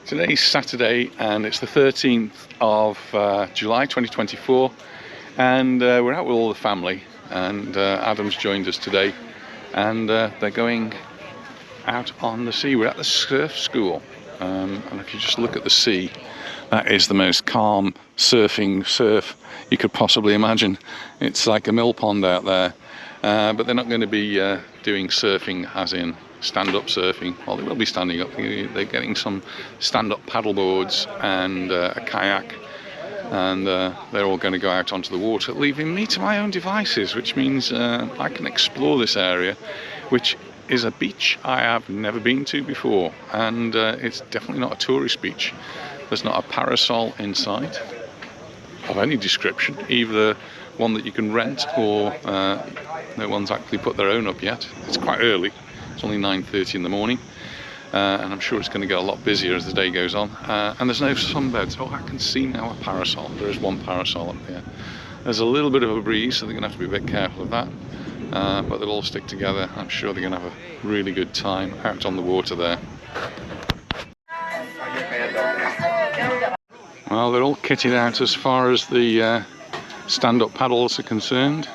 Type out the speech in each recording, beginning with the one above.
Today's Saturday and it's the 13th of July 2024, and we're out with all the family, and Adam's joined us today, and they're going out on the sea. We're at the surf school, and if you just look at the sea, that is the most calm surf you could possibly imagine. It's like a mill pond out there, but they're not going to be doing surfing as in stand-up surfing. Well, they will be standing up. They're getting some stand-up paddle boards and a kayak, and they're all going to go out onto the water, leaving me to my own devices, which means I can explore this area, which is a beach I have never been to before, and it's definitely not a tourist beach. There's not a parasol in sight of any description, either one that you can rent or no one's actually put their own up yet. It's quite early. It's only 9:30 in the morning, and I'm sure it's going to get a lot busier as the day goes on. And there's no sunbeds. Oh, I can see now a parasol. There is one parasol up here. There's a little bit of a breeze, so they're going to have to be a bit careful of that. But they'll all stick together. I'm sure they're going to have a really good time out on the water there. Well, they're all kitted out as far as the stand-up paddles are concerned.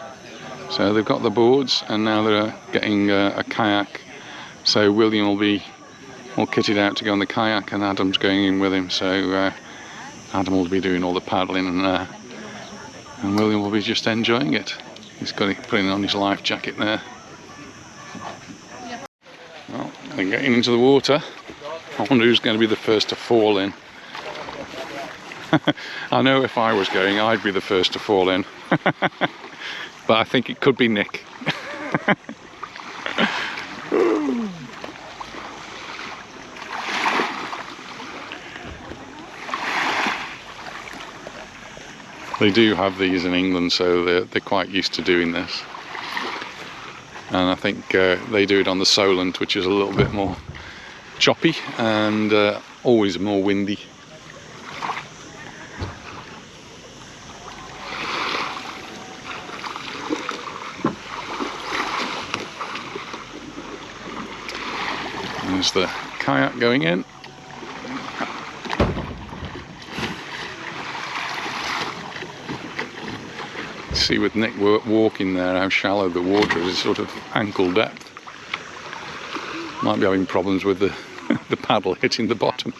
So they've got the boards, and now they're getting a kayak. So William will be all kitted out to go on the kayak, and Adam's going in with him. So Adam will be doing all the paddling, and William will be just enjoying it. He's got it, putting on his life jacket there. Well, they're getting into the water. I wonder who's going to be the first to fall in. I know if I was going, I'd be the first to fall in. But I think it could be Nick. They do have these in England, so they're quite used to doing this. And I think they do it on the Solent, which is a little bit more choppy and always more windy. There's the kayak going in. See with Nick walking there how shallow the water is, sort of ankle depth. Might be having problems with the, the paddle hitting the bottom.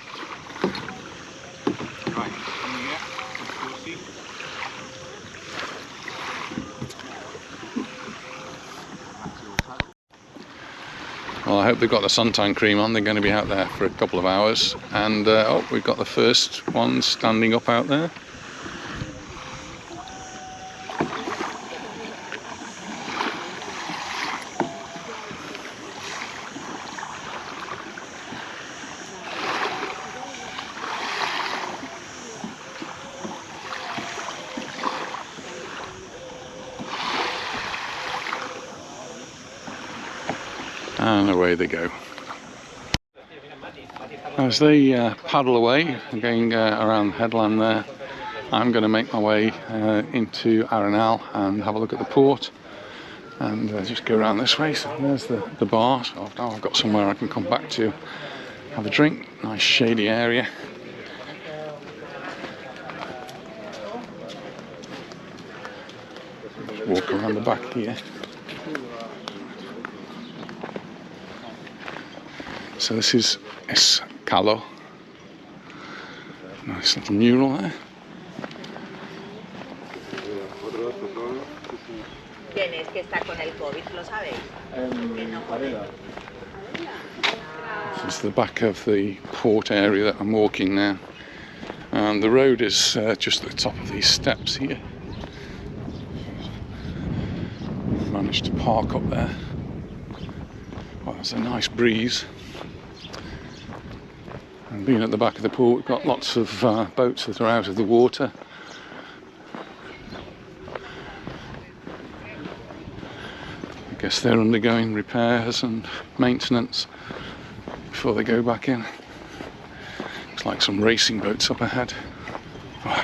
Well, I hope they've got the suntan cream on. They're going to be out there for a couple of hours, and oh, we've got the first one standing up out there. And away they go. As they paddle away, going around the headland there, I'm going to make my way into Arenal and have a look at the port, and just go around this way. So there's the bar. So now I've got somewhere I can come back to have a drink. Nice shady area. Just walk around the back here. So this is Escalo. Nice little mural there. This is the back of the port area that I'm walking now. And the road is just at the top of these steps here. Managed to park up there. Well, there's a nice breeze. And being at the back of the port, we've got lots of boats that are out of the water. I guess they're undergoing repairs and maintenance before they go back in. Looks like some racing boats up ahead. Oh.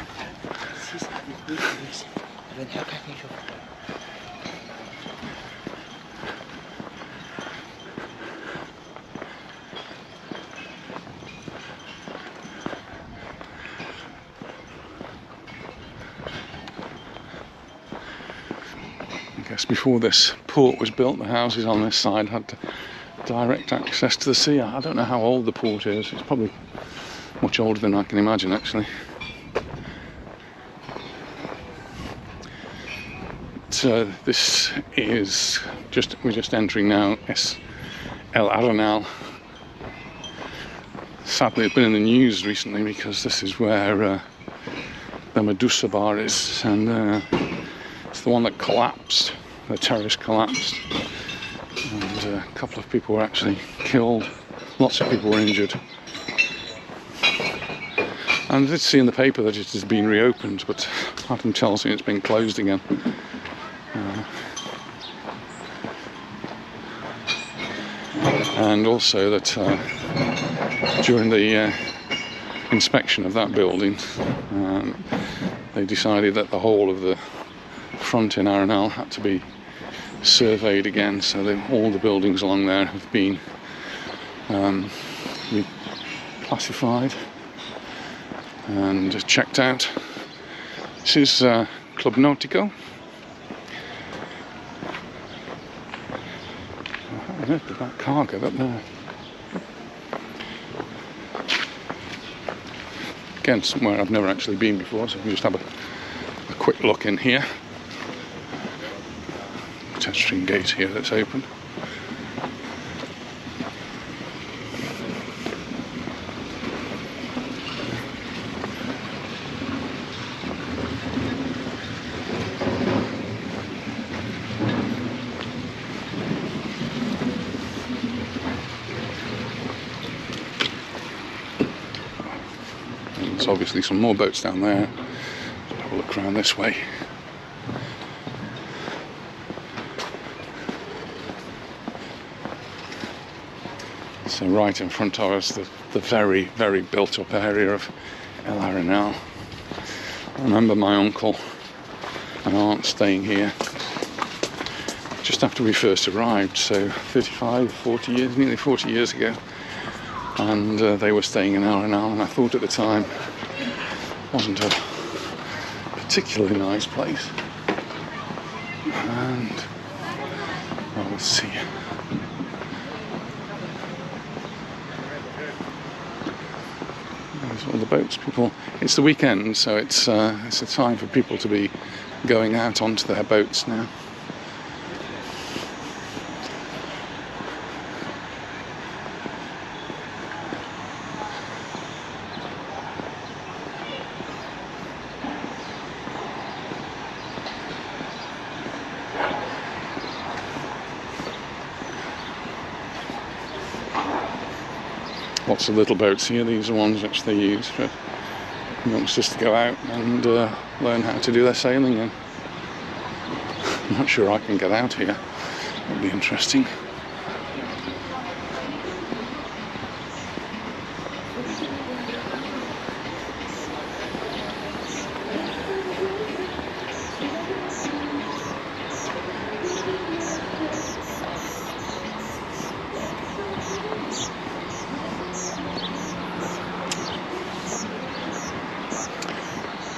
guess before this port was built, the houses on this side had direct access to the sea. I don't know how old the port is. It's probably much older than I can imagine, actually. So this is we're just entering now El Arenal. Sadly, it's been in the news recently because this is where the Medusa bar is, and it's the one that collapsed. The terrace collapsed, and a couple of people were actually killed. Lots of people were injured. And I did see in the paper that it has been reopened, but Adam tells me it's been closed again. And also that during the inspection of that building, they decided that the whole of the front in Arenal had to be surveyed again, so all the buildings along there have been reclassified and checked out. This is Club Nautico. How on earth did that car get up there? Again, somewhere I've never actually been before, so we can just have a quick look in here. Pedestrian gate here that's open. There's obviously some more boats down there. Let's have a look around this way. So right in front of us, the very, very built-up area of El Arenal. I remember my uncle and aunt staying here just after we first arrived, so 35, 40 years, nearly 40 years ago. And they were staying in Arenal, and I thought at the time it wasn't a particularly nice place. And well, let's see. There's all the boats. People. It's the weekend, so it's a time for people to be going out onto their boats now. Lots of little boats here. These are ones which they use for youngsters to go out and learn how to do their sailing in. I'm not sure I can get out here. It'll be interesting.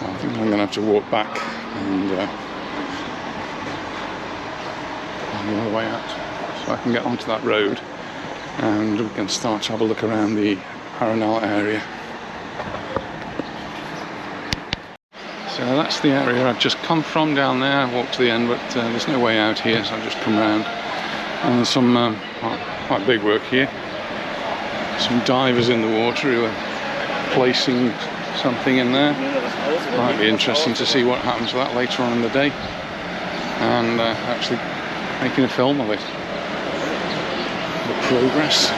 I think I'm going to have to walk back and on the other way out, so I can get onto that road and we can start to have a look around the Arenal area. So that's the area I've just come from down there. I walked to the end, but there's no way out here, so I've just come round. And there's some quite big work here. Some divers in the water who are placing something in there. Might be interesting to see what happens to that later on in the day, and actually making a film of it. The progress.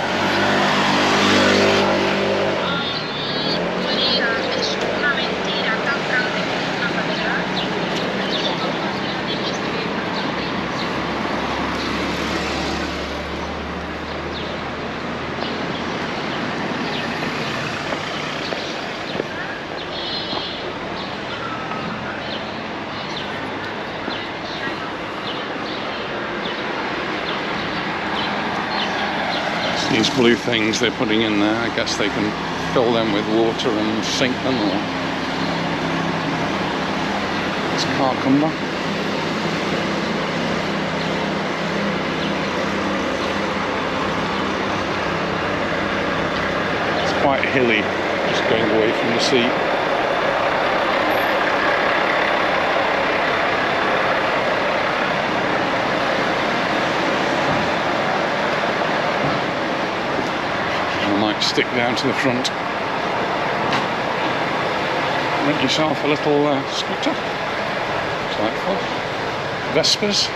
These blue things they're putting in there, I guess they can fill them with water and sink them, or it's Carcumber. quite hilly, just going away from the sea. I might stick down to the front. Rent yourself a little scooter. Delightful. Vespers.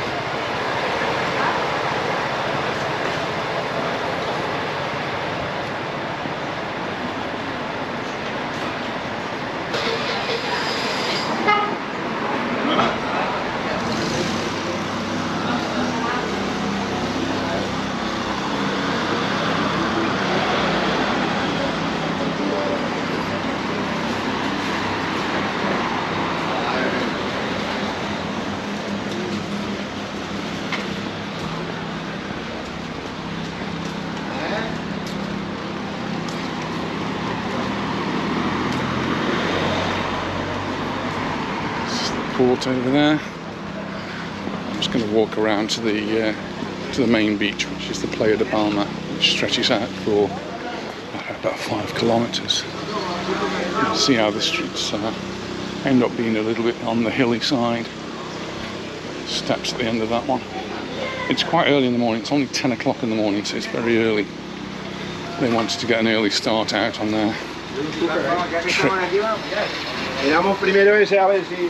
Port over there. I'm just going to walk around to the main beach, which is the Playa de Palma, which stretches out for about 5 kilometres. You'll see how the streets end up being a little bit on the hilly side. Steps at the end of that one. It's quite early in the morning. It's only 10 o'clock in the morning, so it's very early. They wanted to get an early start out on their trip. Miramos primero ese a ver si...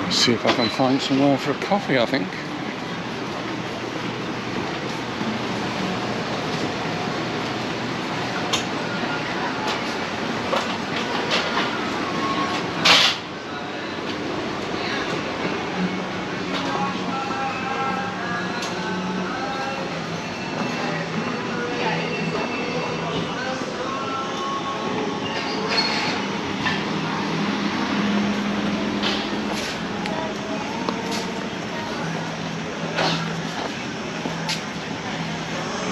See if I can find somewhere for a coffee, I think.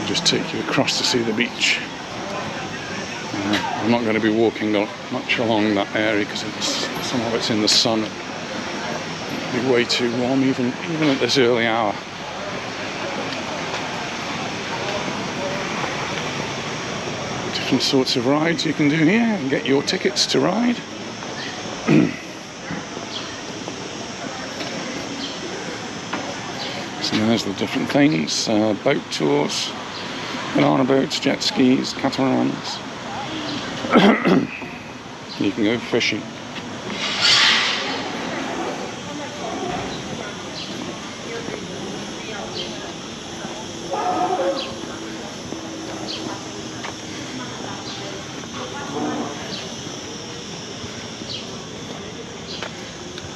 Just take you across to see the beach. I'm not going to be walking much along that area because some of it's in the sun. It'll be way too warm even at this early hour. Different sorts of rides you can do here and get your tickets to ride. So there's the different things, boat tours. Banana boats, jet skis, catamarans. You can go fishing.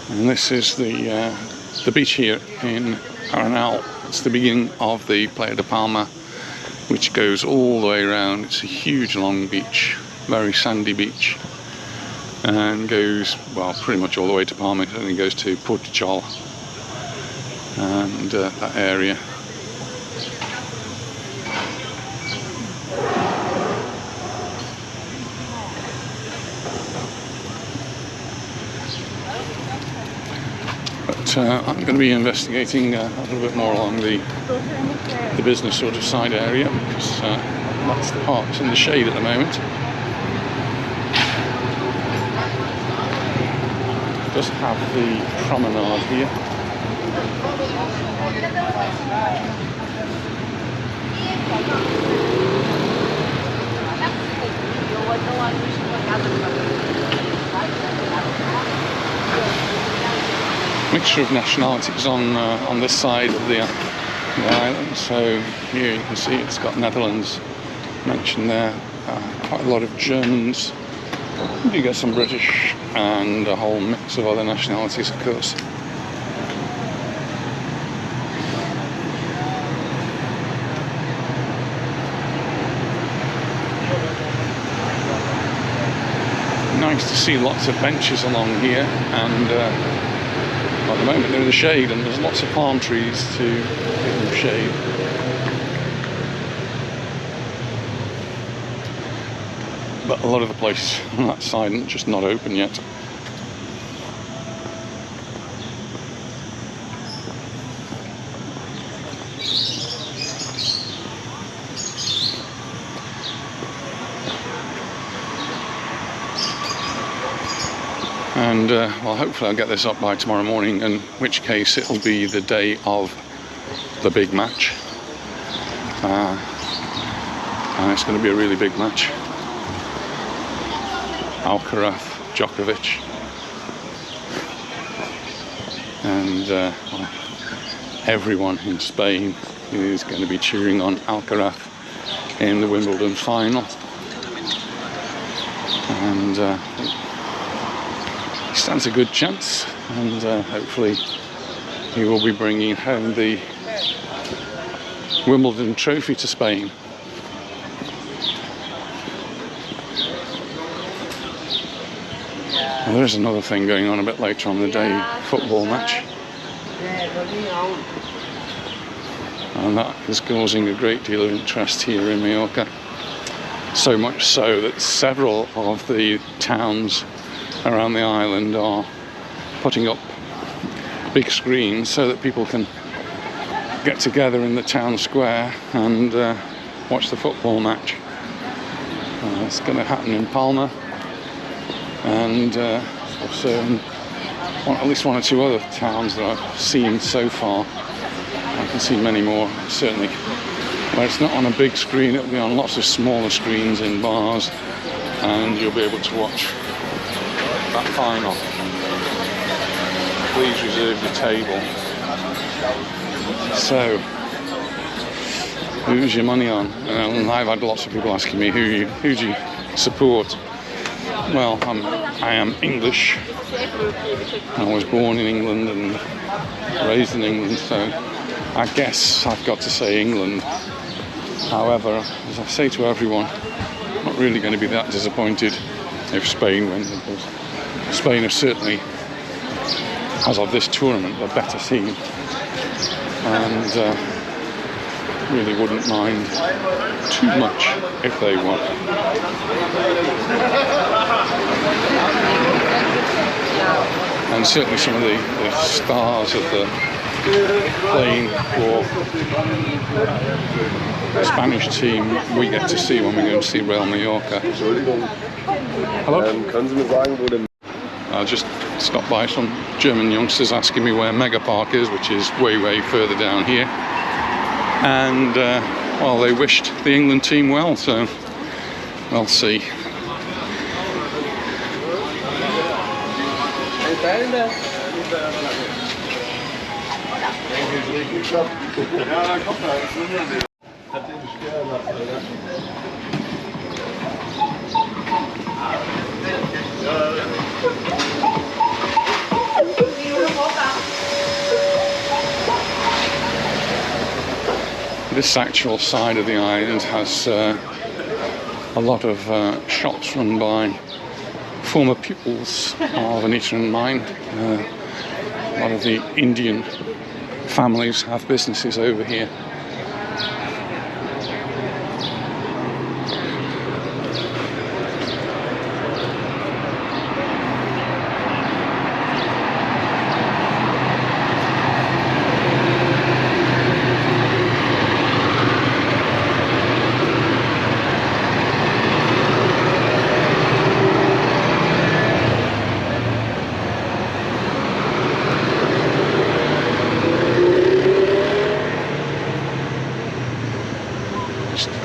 And this is the beach here in Arenal. It's the beginning of the Playa de Palma, which goes all the way around. It's a huge long beach, very sandy beach, and goes, well, pretty much all the way to Palma. It only goes to Portugal and that area. But I'm going to be investigating a little bit more along the business sort of side area, because that's the part that's in the shade at the moment. It does have the promenade here. Mixture of nationalities on this side of the island. So here you can see it's got Netherlands mentioned there, quite a lot of Germans, you get some British, and a whole mix of other nationalities, of course. Nice to see lots of benches along here, and At the moment they're in the shade, and there's lots of palm trees to give them shade. But a lot of the place on that side is just not open yet. And well, hopefully I'll get this up by tomorrow morning, in which case it'll be the day of the big match. And it's going to be a really big match. Alcaraz, Djokovic, and well, everyone in Spain is going to be cheering on Alcaraz in the Wimbledon final, and he stands a good chance, and hopefully he will be bringing home the Wimbledon trophy to Spain. Well, there's another thing going on a bit later on the day, football match, and that is causing a great deal of interest here in Mallorca. So much so that several of the towns around the island are putting up big screens so that people can get together in the town square and watch the football match. It's going to happen in Palma, and also in at least one or two other towns that I've seen so far. I can see many more, certainly. Where it's not on a big screen, it'll be on lots of smaller screens in bars, and you'll be able to watch that final. Please reserve your table. So, who's your money on? And I've had lots of people asking me who do you support. Well, I am English. I was born in England and raised in England, so I guess I've got to say England. However, as I say to everyone, I'm not really going to be that disappointed if Spain win, because Spain are certainly, as of this tournament, a better team, and really wouldn't mind too much if they won. And certainly some of the stars of the playing for the Spanish team we get to see when we go and see Real Mallorca. Hello? I'll just stop by some German youngsters asking me where Mega Park is, which is way further down here. And well, they wished the England team well, so we'll see. This actual side of the island has a lot of shops run by former pupils of Anita and mine. A lot of the Indian families have businesses over here.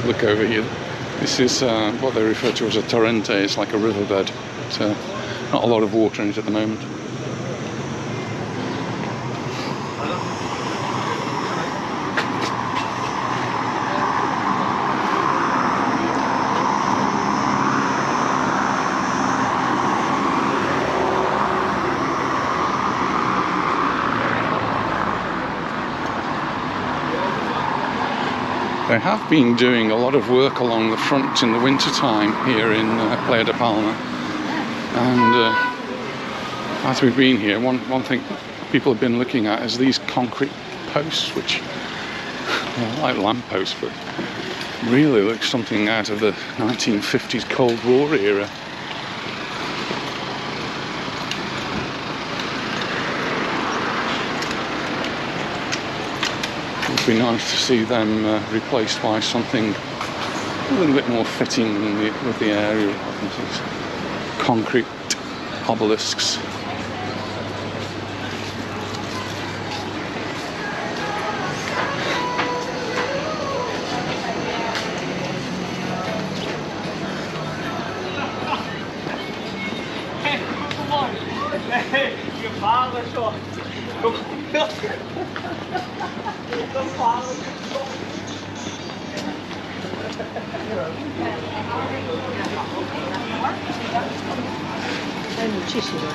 Look over here. This is what they refer to as a torrente. It's like a riverbed. But, not a lot of water in it at the moment. They have been doing a lot of work along the front in the winter time here in Playa de Palma, and as we've been here, one thing people have been looking at is these concrete posts, which are like lampposts, but really look something out of the 1950s Cold War era. It would be nice to see them replaced by something a little bit more fitting with the area of these concrete obelisks. Hay muchísimo.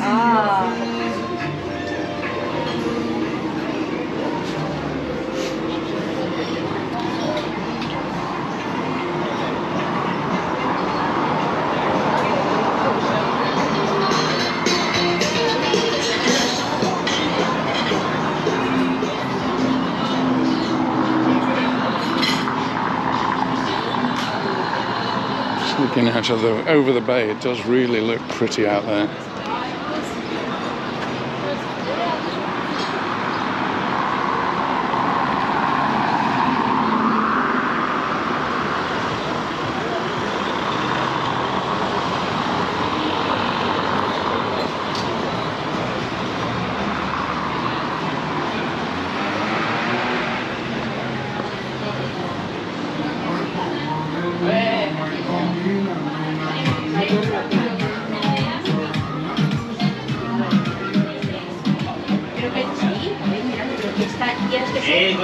Ah. Looking out of over the bay, it does really look pretty out there.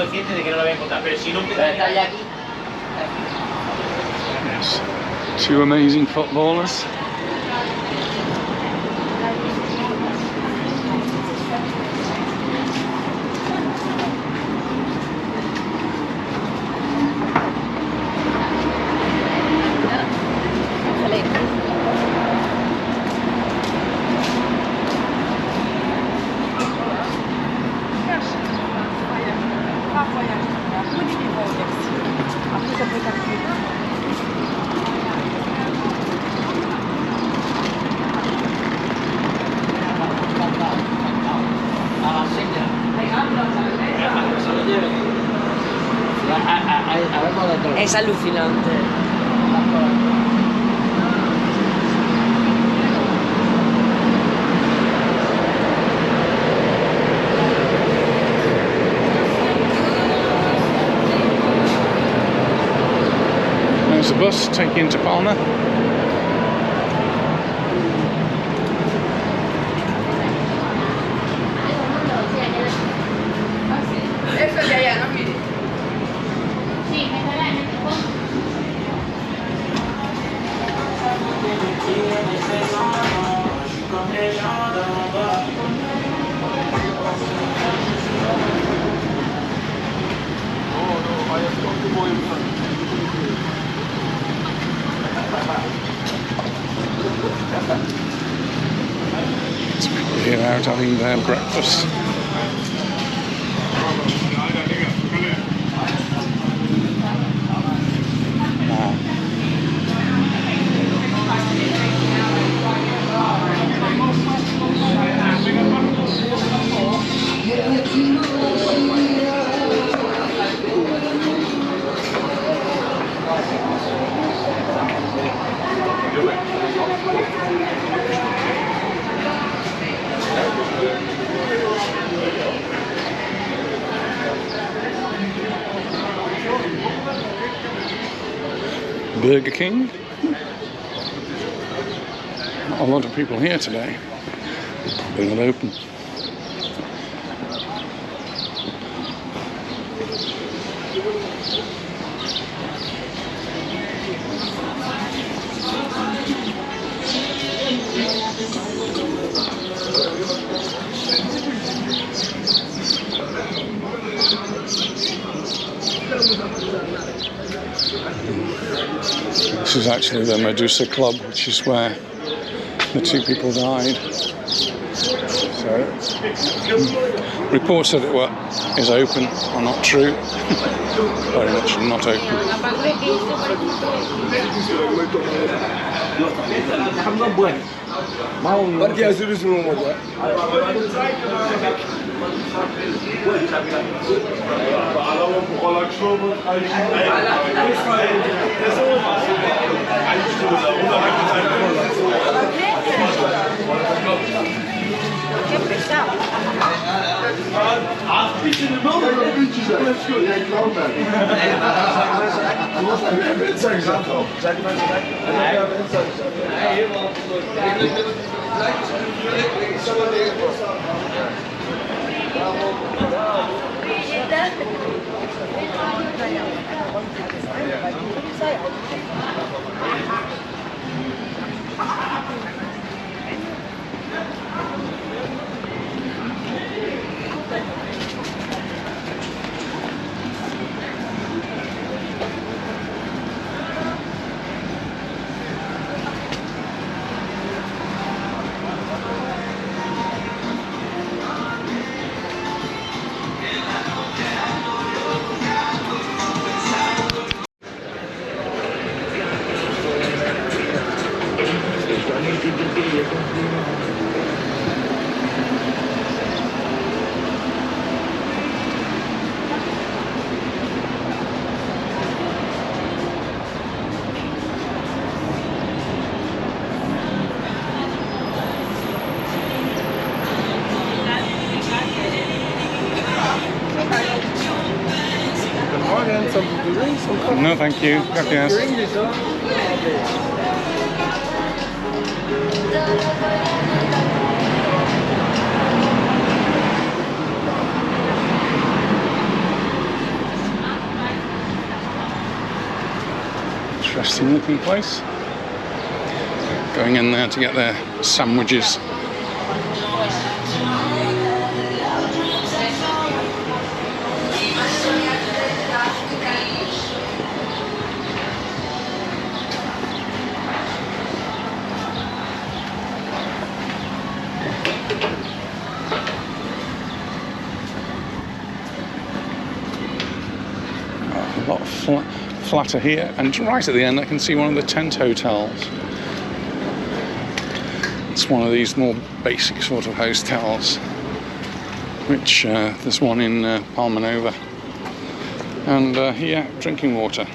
Consciente de que no lo voy a encontrar, pero si no Yes. Two amazing footballers. Es alucinante. There's a bus taking you to Palma. Eso de allá, no mire. Here out having their breakfast. Burger King. Not a lot of people here today. Probably not open. This is actually the Medusa Club, which is where the two people died. So, reports that it is open are not true. Very much not open. No, thank you. Gracias. Interesting looking place. Going in there to get their sandwiches. A lot flatter here, and right at the end I can see one of the tent hotels. It's one of these more basic sort of hotels, which there's one in Palma, and here drinking water.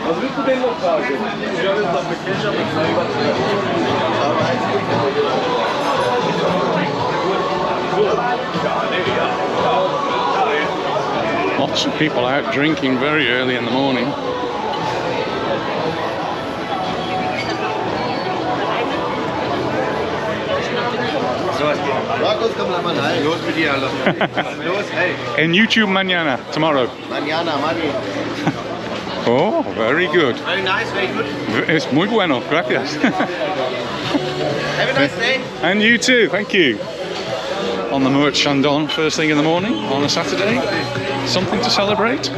Was willst du denn noch fragen? Lots of people out drinking very early in the morning. Los mit dir, Alter. Los, hey. En YouTube mañana, tomorrow. Mañana, Mani. Oh, very good. Very nice, very good. Es muy bueno, gracias. Have a nice day. And you too, thank you. On the Muert Chandon, first thing in the morning on a Saturday. Something to celebrate.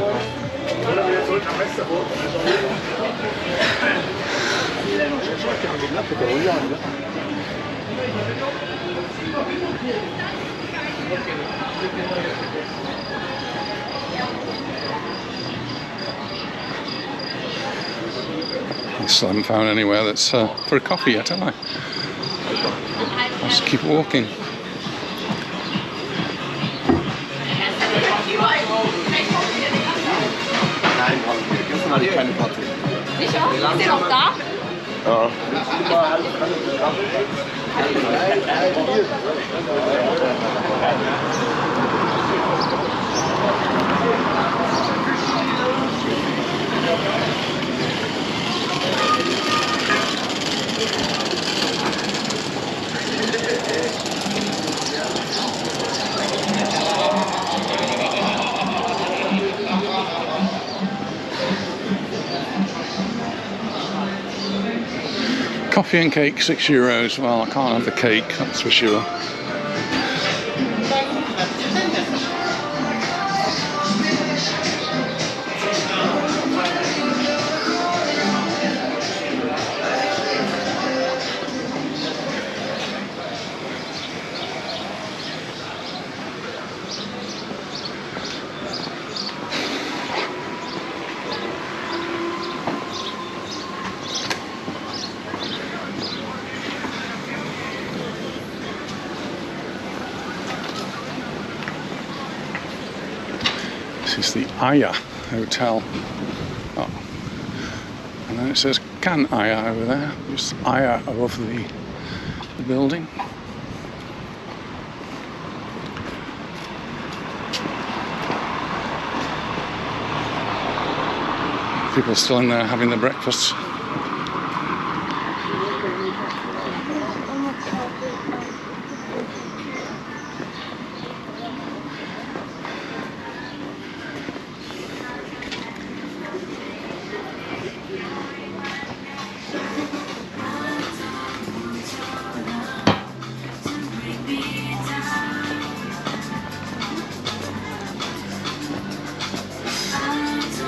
I still haven't found anywhere that's for a coffee yet, have I? I'll just keep walking. Nein, gibst du mal die kleine Karte. Sicher? Ist der noch da? Ja. Coffee and cake, €6. Well, I can't have the cake, that's for sure. This is the Aya Hotel. Oh. And then it says Can Aya over there. Just Aya above the building. People still in there having their breakfasts.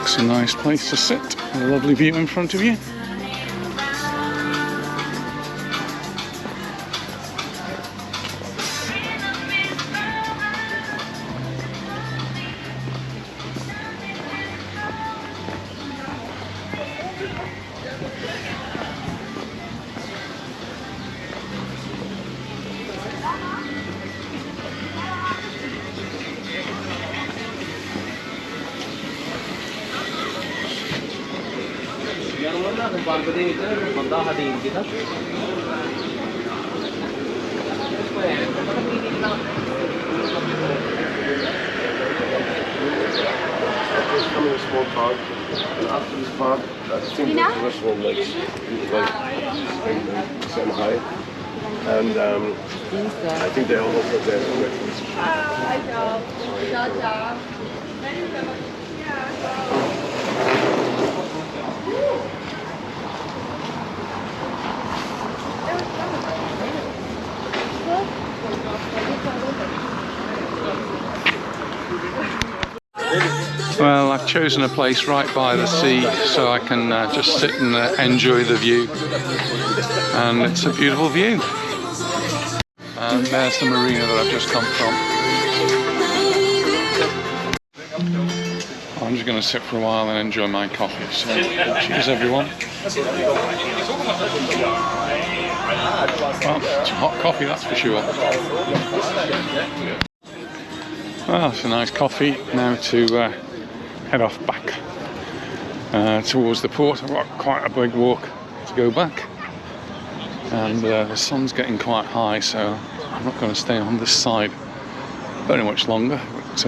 It's a nice place to sit, a lovely view in front of you. Just come in a small park, and after this park, I think the restaurant makes Sam high, and I think they all offer their breakfast. Well, I've chosen a place right by the sea so I can just sit and enjoy the view, and it's a beautiful view. And there's the marina that I've just come from. I'm just going to sit for a while and enjoy my coffee, so cheers everyone. Well, it's hot coffee, that's for sure. Well, it's a nice coffee. Now to head off back towards the port. I've got quite a big walk to go back, and the sun's getting quite high, so I'm not going to stay on this side very much longer, but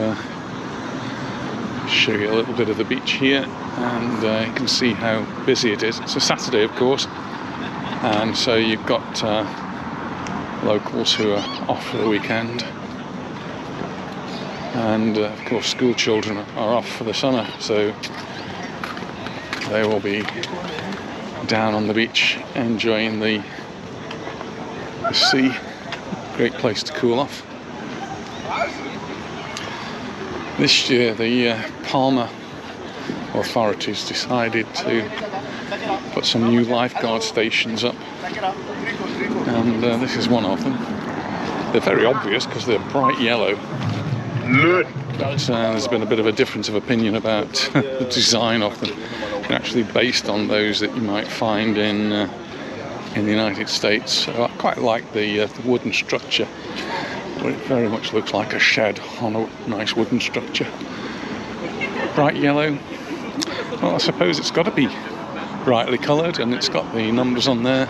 show you a little bit of the beach here, and you can see how busy it is. It's a Saturday, of course, and so you've got locals who are off for the weekend. And of course school children are off for the summer, so they will be down on the beach enjoying the sea. Great place to cool off. This year the Palma authorities decided to put some new lifeguard stations up, and this is one of them. They're very obvious because they're bright yellow. But there's been a bit of a difference of opinion about the design of them. They're actually based on those that you might find in the United States. So I quite like the wooden structure, but it very much looks like a shed on a nice wooden structure. Bright yellow. Well, I suppose it's got to be brightly coloured, and it's got the numbers on there.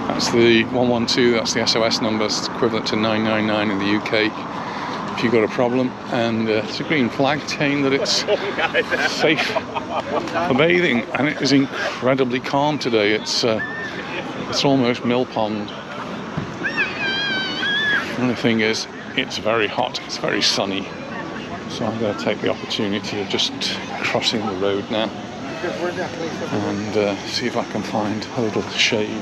That's the 112, that's the SOS number. It's equivalent to 999 in the UK if you've got a problem. And it's a green flag saying that it's safe for bathing, and it is incredibly calm today. It's almost mill pond. The only thing is, it's very hot, it's very sunny. So I'm going to take the opportunity of just crossing the road now and see if I can find a little shade.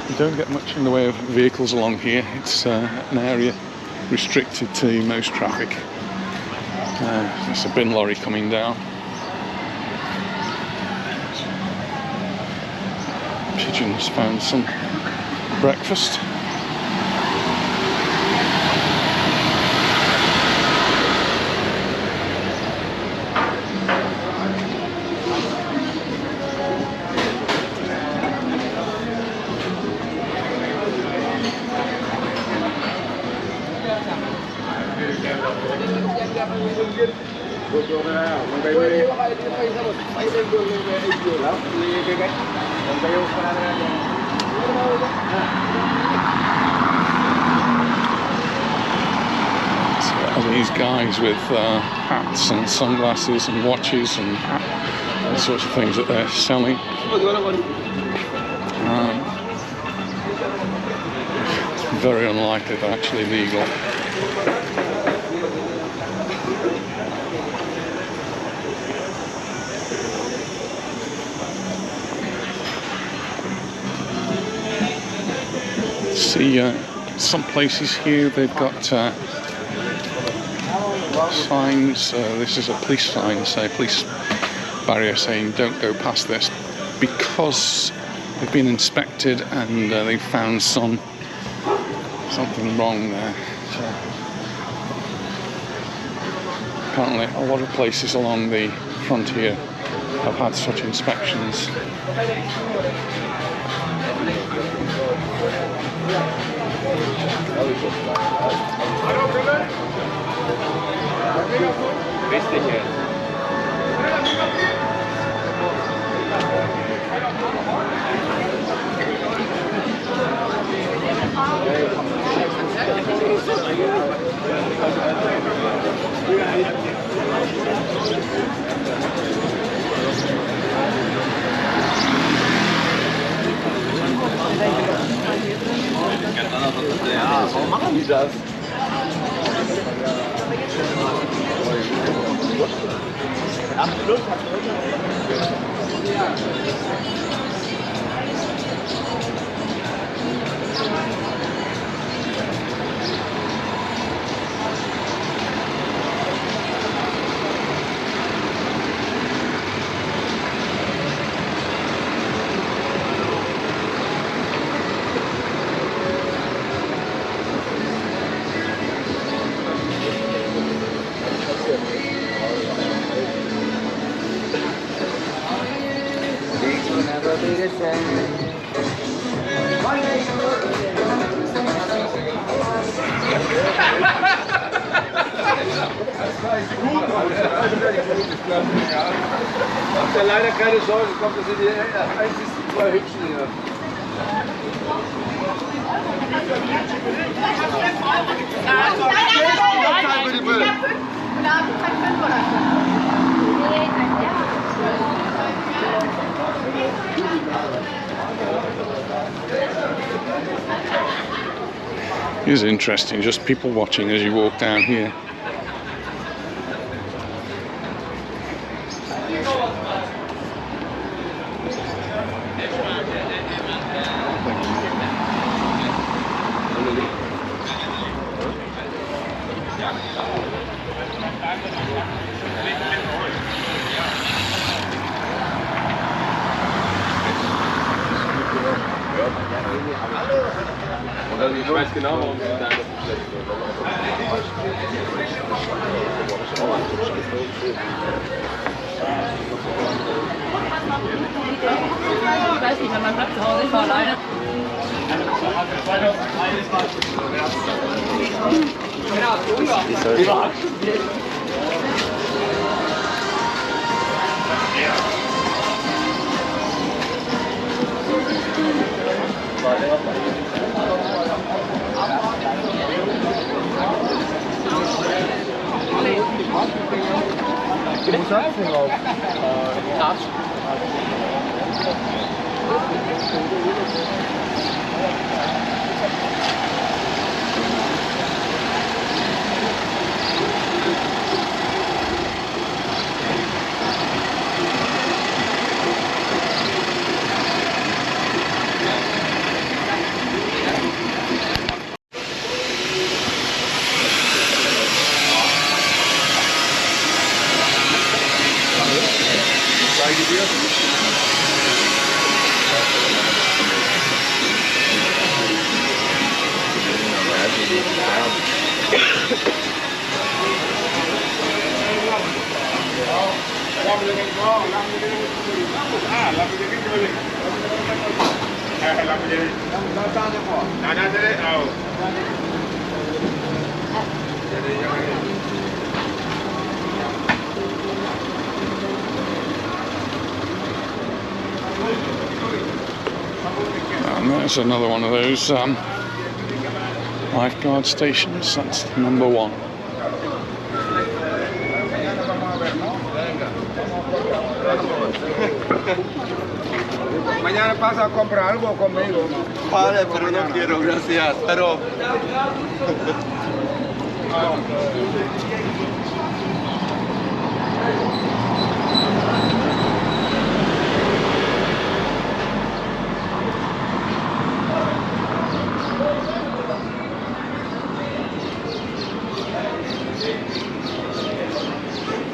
You don't get much in the way of vehicles along here. It's an area restricted to most traffic. There's a bin lorry coming down. Pigeons found some breakfast. These guys with hats and sunglasses and watches and all sorts of things that they're selling. Very unlikely they're actually legal. See, some places here they've got signs. This is a police sign, say police barrier saying don't go past this, because they've been inspected and they've found something wrong there. So, apparently a lot of places along the frontier have had such inspections. Ja, warum machen die das? Absolut. Macht ja leider keine Sorge, ich glaube, das sind die einzigsten zwei Hübschen hier. is interesting, just people watching as you walk down here. Ich weiß genau, warum sie da das schlecht Ich weiß nicht, wenn man bleibt zu Hause, ich war alleine. And there's another one of those lifeguard stations. That's number 1. Mañana pasa a comprar algo conmigo. Vale, pero no quiero, gracias. Pero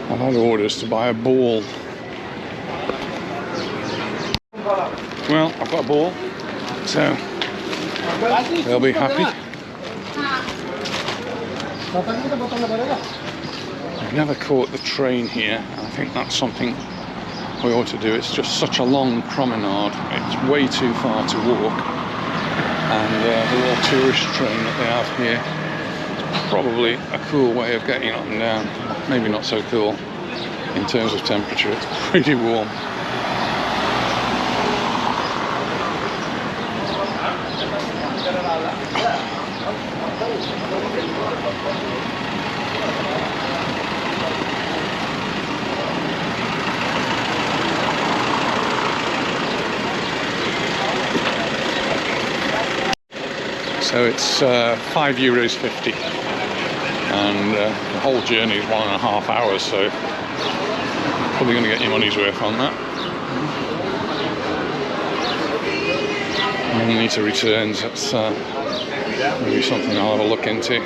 I've had orders to buy a ball. Well, I've got a ball, so they'll be happy. I've never caught the train here. I think that's something we ought to do. It's just such a long promenade. It's way too far to walk. And the little tourist train that they have here is probably a cool way of getting up and down. Maybe not so cool in terms of temperature. It's pretty warm. So it's €5.50, and the whole journey is 1.5 hours, so probably going to get your money's worth on that. And need to returns, that's maybe something I'll have a look into.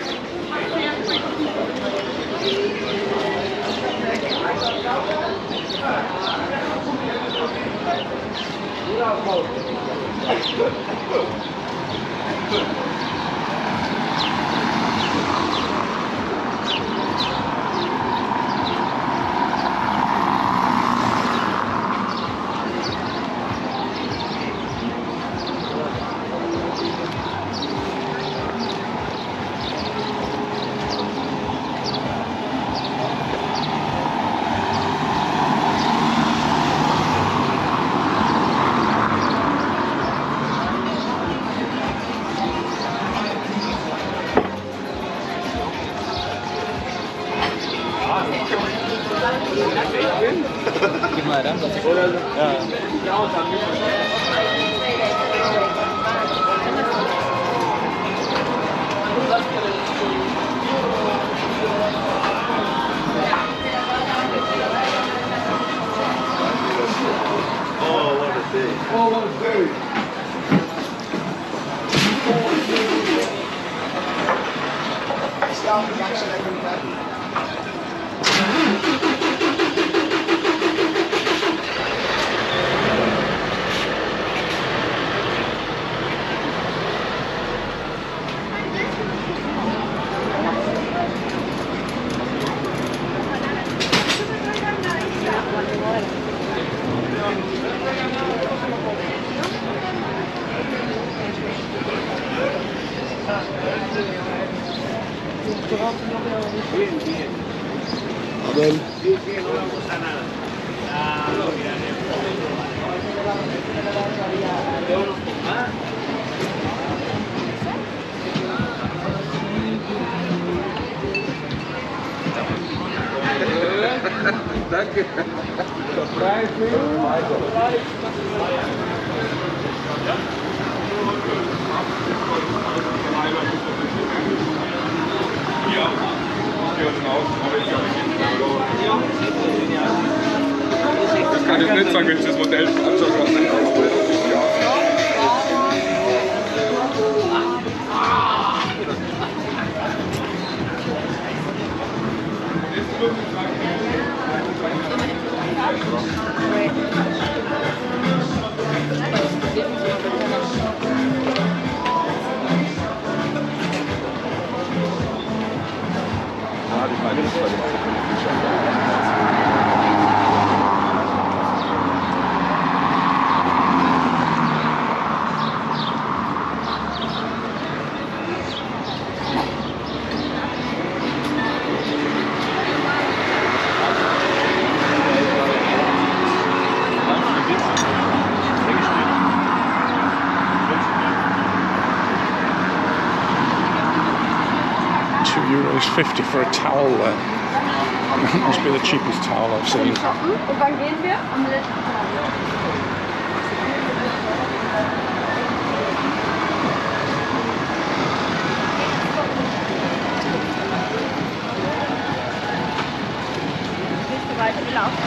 Danke. Das kann ich nicht sagen, wenn ich das Modell anschaue. €2.50 for a towel there. That must be the cheapest towel I've seen. Und wann gehen wir? Am letzten Tag. Bist du weitergelaufen?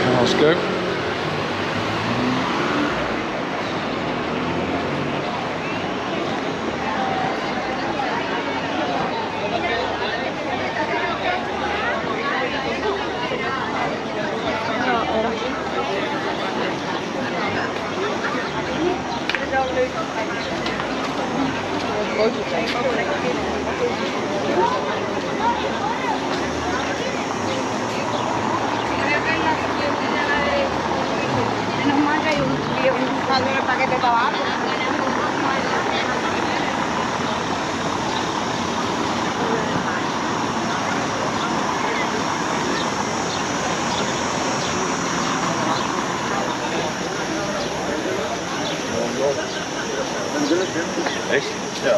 Cars go. Echt? Ja.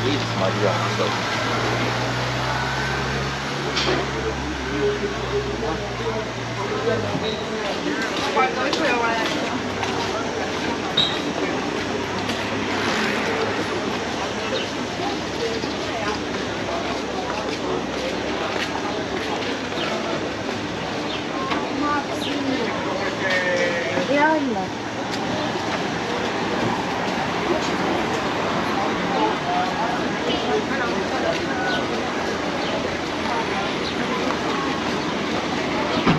Jedes Mal wieder angeschlossen.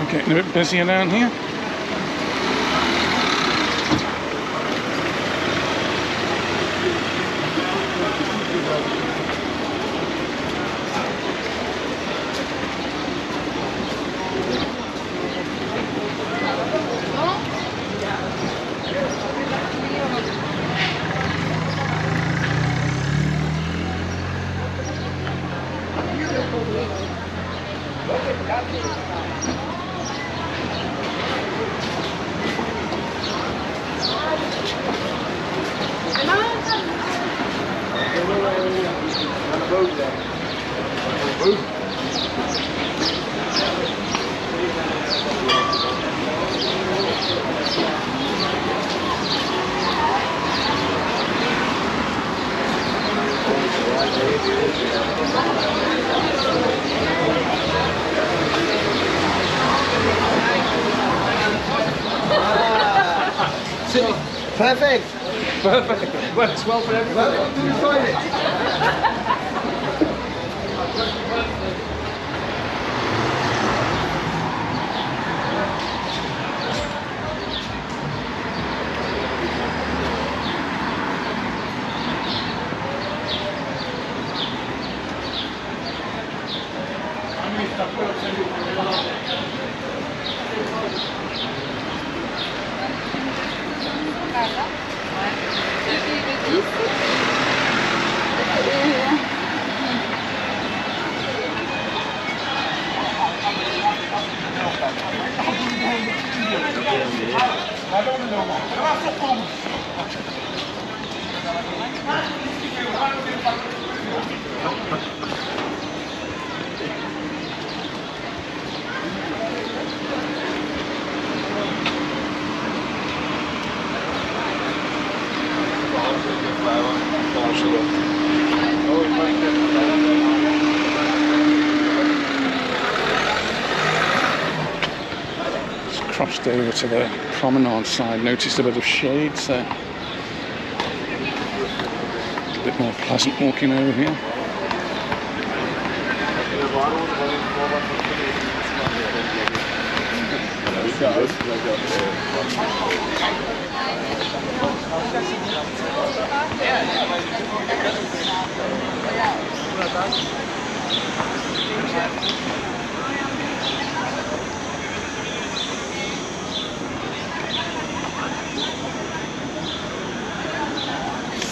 Getting a bit busier down here. Perfect. Perfect. Works well for everyone. Welcome to the toilet. Crossed over to the promenade side, noticed a bit of shade, so a bit more pleasant walking over here.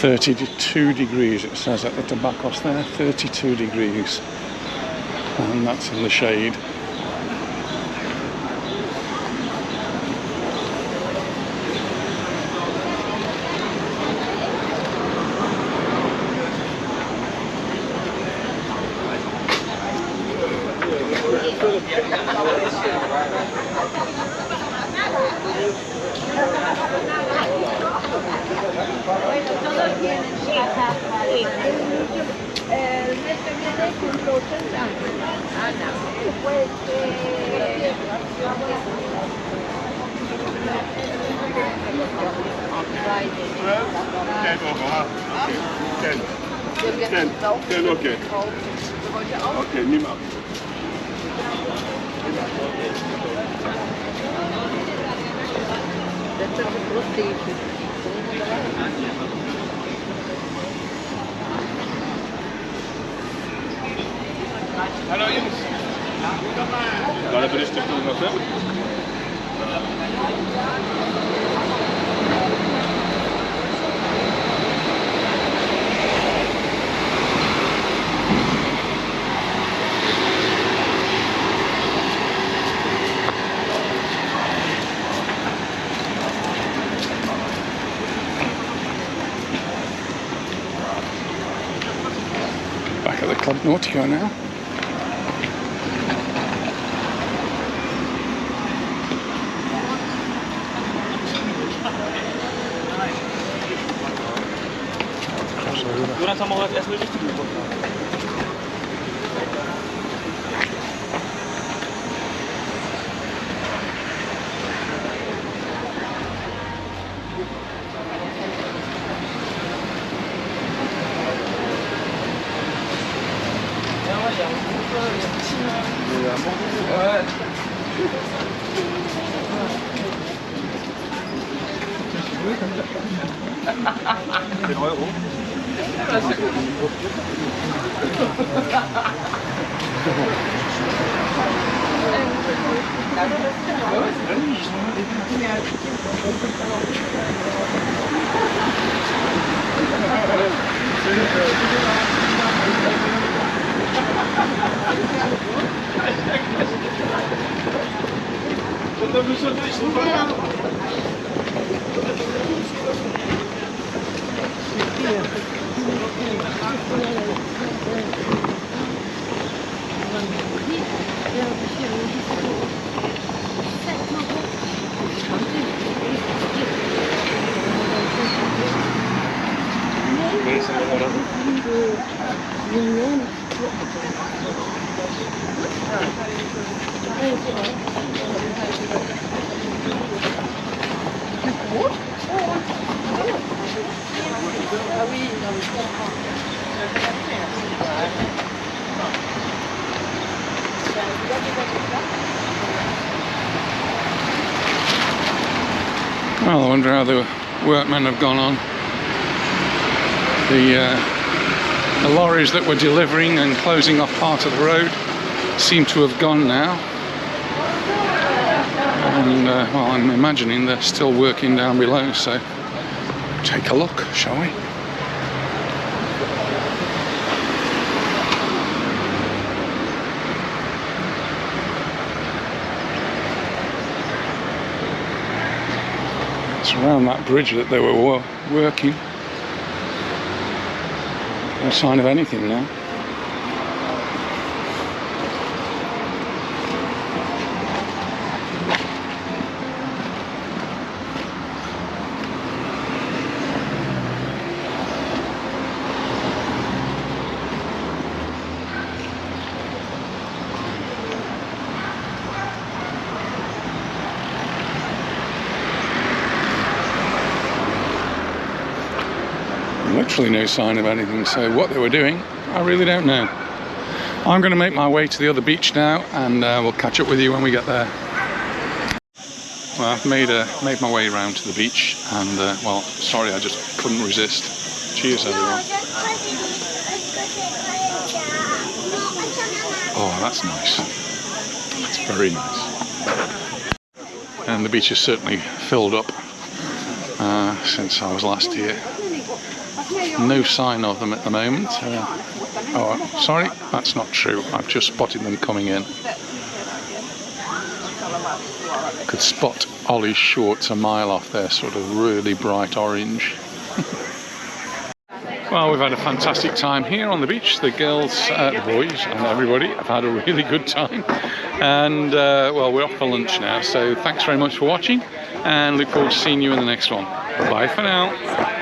"32 degrees" it says at the Tabacos there, 32 degrees, and that's in the shade. El resto viene con coches Ten, okay. Okay, nimm ab. Hallo Jungs. Gerade Berichterstattung noch, ne? Back at the Club Nautico now. Jonas haben wir heute erstmal richtig geguckt. €10. Gut. Well, I wonder how the workmen have gone on. The lorries that were delivering and closing off part of the road seem to have gone now. And well, I'm imagining they're still working down below, so take a look, shall we? It's around that bridge that they were working. No sign of anything now. Literally no sign of anything, so what they were doing, I really don't know. I'm going to make my way to the other beach now, and we'll catch up with you when we get there. Well, I've made my way around to the beach, and well, sorry, I just couldn't resist. Cheers, everyone. Oh, that's nice. That's very nice. And the beach is certainly filled up since I was last here. No sign of them at the moment. Oh, sorry, that's not true. I've just spotted them coming in. Could spot Ollie's shorts a mile off there, sort of really bright orange. Well, we've had a fantastic time here on the beach. The girls, the boys and everybody have had a really good time. And well, we're off for lunch now, so thanks very much for watching and look forward to seeing you in the next one. Bye for now.